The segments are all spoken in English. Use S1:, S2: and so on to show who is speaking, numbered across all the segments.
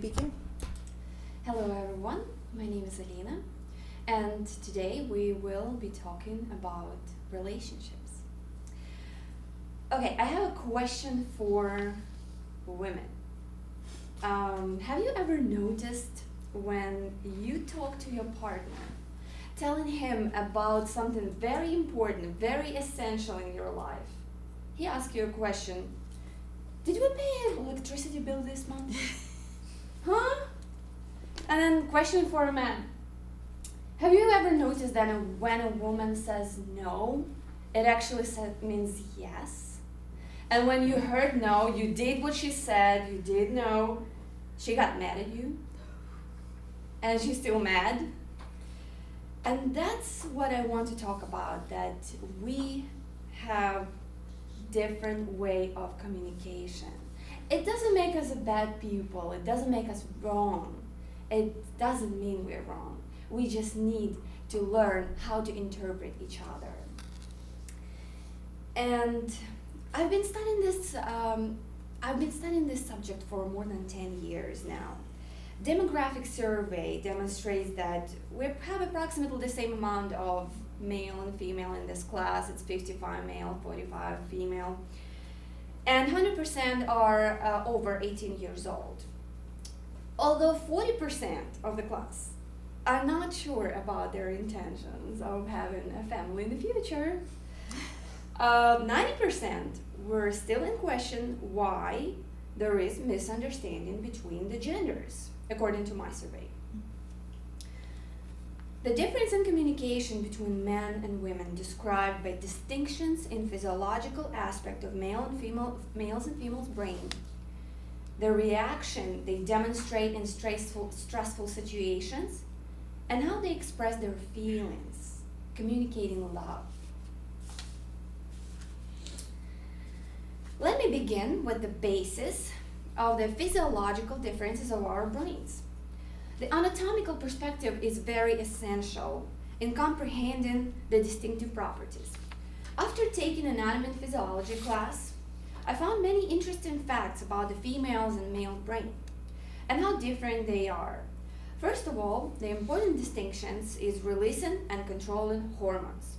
S1: Begin.
S2: Hello everyone, my name is Alina, and today we will be talking about relationships. Okay, I have a question for women. Have you ever noticed when you talk to your partner, telling him about something very important, very essential in your life? He asks you a question, did we pay an electricity bill this month? Huh? And then question for a man. Have you ever noticed that when a woman says no, it actually means yes? And when you heard no, you did what she said, you did no, she got mad at you? And she's still mad? And that's what I want to talk about, that we have different way of communication. It doesn't make us a bad people, it doesn't make us wrong. It doesn't mean we're wrong. We just need to learn how to interpret each other. And I've been studying this subject for more than 10 years now. Demographic survey demonstrates that we have approximately the same amount of male and female in this class. It's 55 male, 45 female. And 100% are over 18 years old. Although 40% of the class are not sure about their intentions of having a family in the future, 90% were still in question why there is misunderstanding between the genders, according to my survey. The difference in communication between men and women described by distinctions in physiological aspect of males and females' brain, the reaction they demonstrate in stressful situations, and how they express their feelings, communicating love. Let me begin with the basis of the physiological differences of our brains. The anatomical perspective is very essential in comprehending the distinctive properties. After taking anatomy and physiology class, I found many interesting facts about the females and male brain and how different they are. First of all, the important distinctions is releasing and controlling hormones.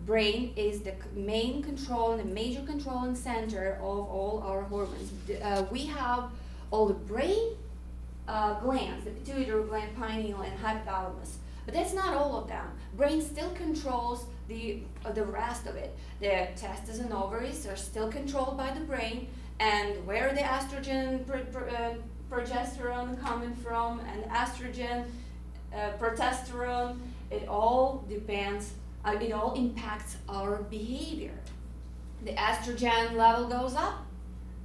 S2: Brain is the main control and the major controlling center of all our hormones. We have all the brain glands, the pituitary gland, pineal gland, hypothalamus. But that's not all of them. Brain still controls the rest of it. The testes and ovaries are still controlled by the brain, and where the estrogen, progesterone coming from, and estrogen, progesterone, it all depends, it all impacts our behavior. The estrogen level goes up,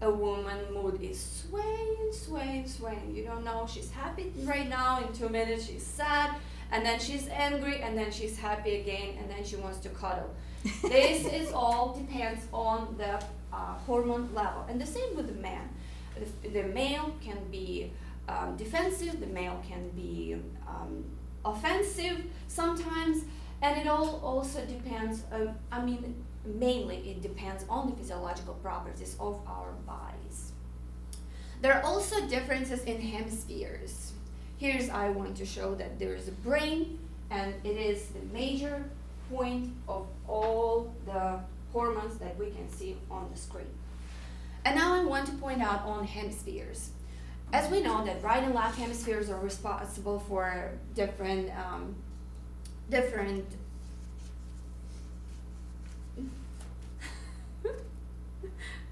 S2: a woman's mood is swaying. You don't know, she's happy right now, in 2 minutes she's sad, and then she's angry, and then she's happy again, and then she wants to cuddle. This is all depends on the hormone level. And the same with the man. The male can be defensive, the male can be offensive sometimes, and it all also depends, mainly it depends on the physiological properties of our bodies. There are also differences in hemispheres. Here's I want to show that there is a brain, and it is the major point of all the hormones that we can see on the screen. And now I want to point out on hemispheres. As we know that right and left hemispheres are responsible for different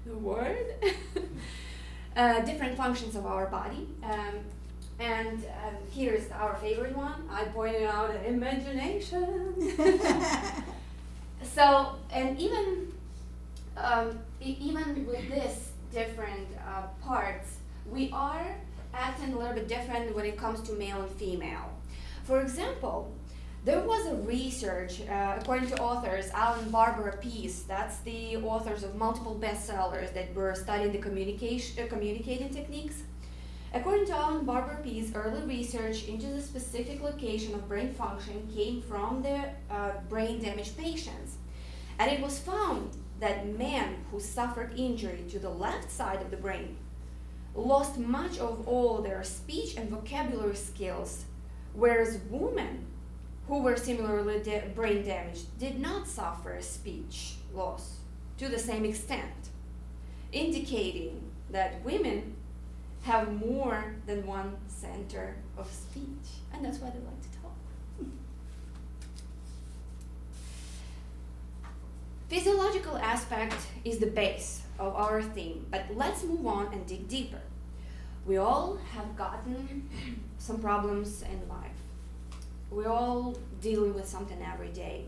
S2: the word different functions of our body, and here's our favorite one. I pointed out imagination. So, and even with this different parts, we are acting a little bit different when it comes to male and female. For example, there was a research, according to authors, Alan and Barbara Pease, that's the authors of multiple bestsellers that were studying the communicating techniques. According to Alan and Barbara Pease, early research into the specific location of brain function came from the brain damaged patients. And it was found that men who suffered injury to the left side of the brain lost much of all their speech and vocabulary skills, whereas women who were similarly brain damaged did not suffer speech loss to the same extent, indicating that women have more than one center of speech, and that's why they like to talk. Physiological aspect is the base of our theme, but let's move on and dig deeper. We all have gotten some problems in life. We're all dealing with something every day.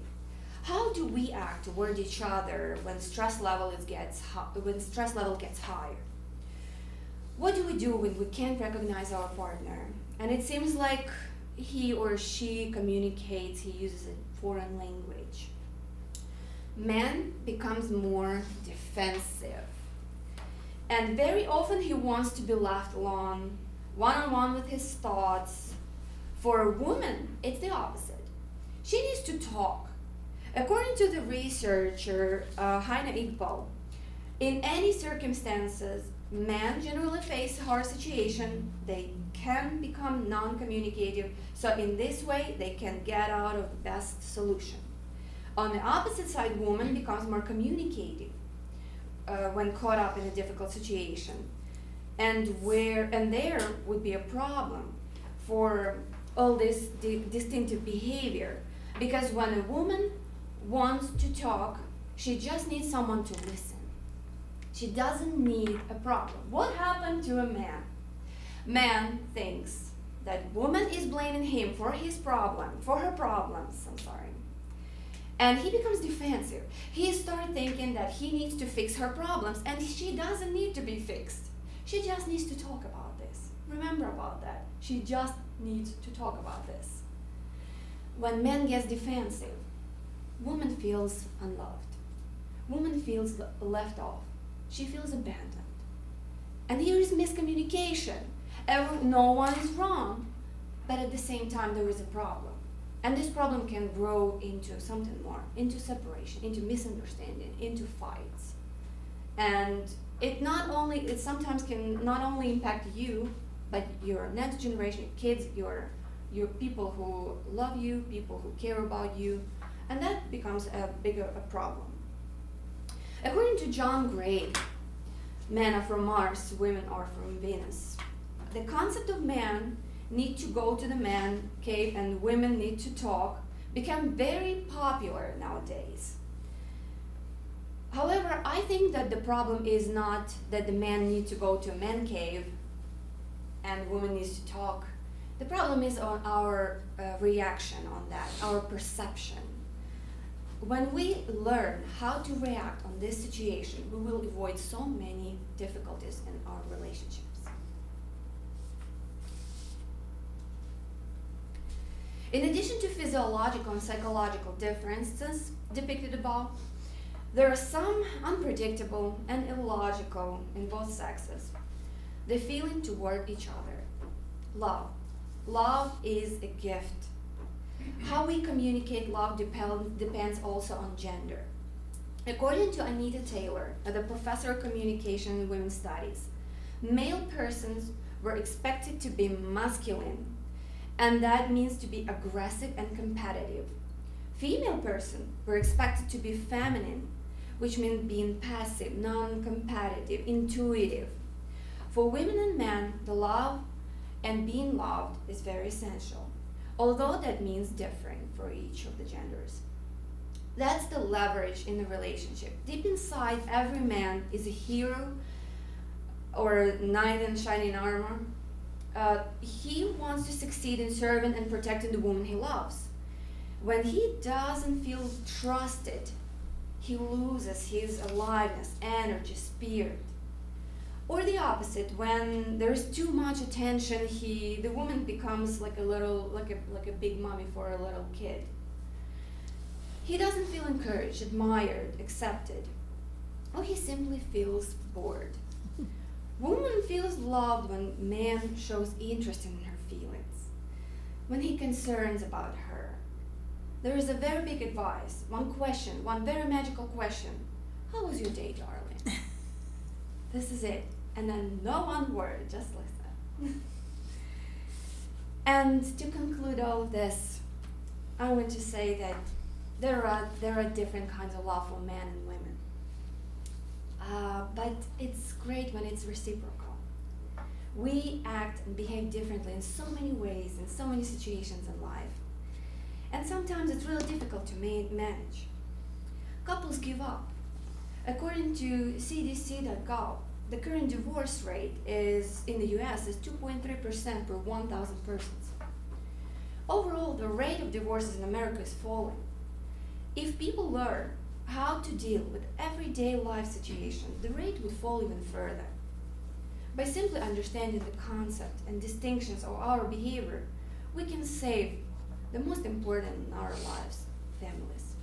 S2: How do we act toward each other when stress level gets higher? What do we do when we can't recognize our partner and it seems like he or she communicates, he uses a foreign language? Man becomes more defensive, and very often he wants to be left alone, one-on-one with his thoughts. For a woman, it's the opposite. She needs to talk. According to the researcher Heine Iqbal, in any circumstances, men generally face hard situation. They can become non-communicative, so in this way, they can get out of the best solution. On the opposite side, woman becomes more communicative when caught up in a difficult situation, and there would be a problem for all this distinctive behavior, because when a woman wants to talk, she just needs someone to listen. She doesn't need a problem. What happened to a man? Man thinks that woman is blaming him for her problems, and he becomes defensive. He starts thinking that he needs to fix her problems, and she doesn't need to be fixed. She just needs to talk about this. Remember about that. She just needs to talk about this. When man gets defensive, woman feels unloved. Woman feels left off. She feels abandoned. And here is miscommunication. No one is wrong, but at the same time there is a problem. And this problem can grow into something more, into separation, into misunderstanding, into fights. And it sometimes can not only impact you, but your next generation, kids, your people who love you, people who care about you, and that becomes a bigger problem. According to John Gray, men are from Mars, women are from Venus. The concept of man need to go to the man cave and women need to talk become very popular nowadays. However, I think that the problem is not that the man needs to go to a man cave and woman needs to talk. The problem is on our reaction on that, our perception. When we learn how to react on this situation, we will avoid so many difficulties in our relationships. In addition to physiological and psychological differences depicted above, there are some unpredictable and illogical in both sexes. The feeling toward each other. Love. Love is a gift. How we communicate love depends also on gender. According to Anita Taylor, the professor of communication and women's studies, male persons were expected to be masculine, and that means to be aggressive and competitive. Female persons were expected to be feminine, which means being passive, non-competitive, intuitive. For women and men, the love and being loved is very essential, although that means different for each of the genders. That's the leverage in the relationship. Deep inside, every man is a hero or a knight in shining armor. He wants to succeed in serving and protecting the woman he loves. When he doesn't feel trusted, he loses his aliveness, energy, spirit. Or the opposite, when there's too much attention, the woman becomes like a big mommy for a little kid. He doesn't feel encouraged, admired, accepted, or he simply feels bored. Woman feels loved when man shows interest in her feelings, when he concerns about her. There is a very big advice, one question, one very magical question. How was your day, darling? This is it. And then no one word, just like that. And to conclude all of this, I want to say that there are different kinds of love for men and women. But it's great when it's reciprocal. We act and behave differently in so many ways, in so many situations in life. And sometimes it's really difficult to manage. Couples give up. According to CDC.gov, the current divorce rate in the US is 2.3% per 1,000 persons. Overall, the rate of divorces in America is falling. If people learn how to deal with everyday life situations, the rate would fall even further. By simply understanding the concept and distinctions of our behavior, we can save the most important in our lives, families.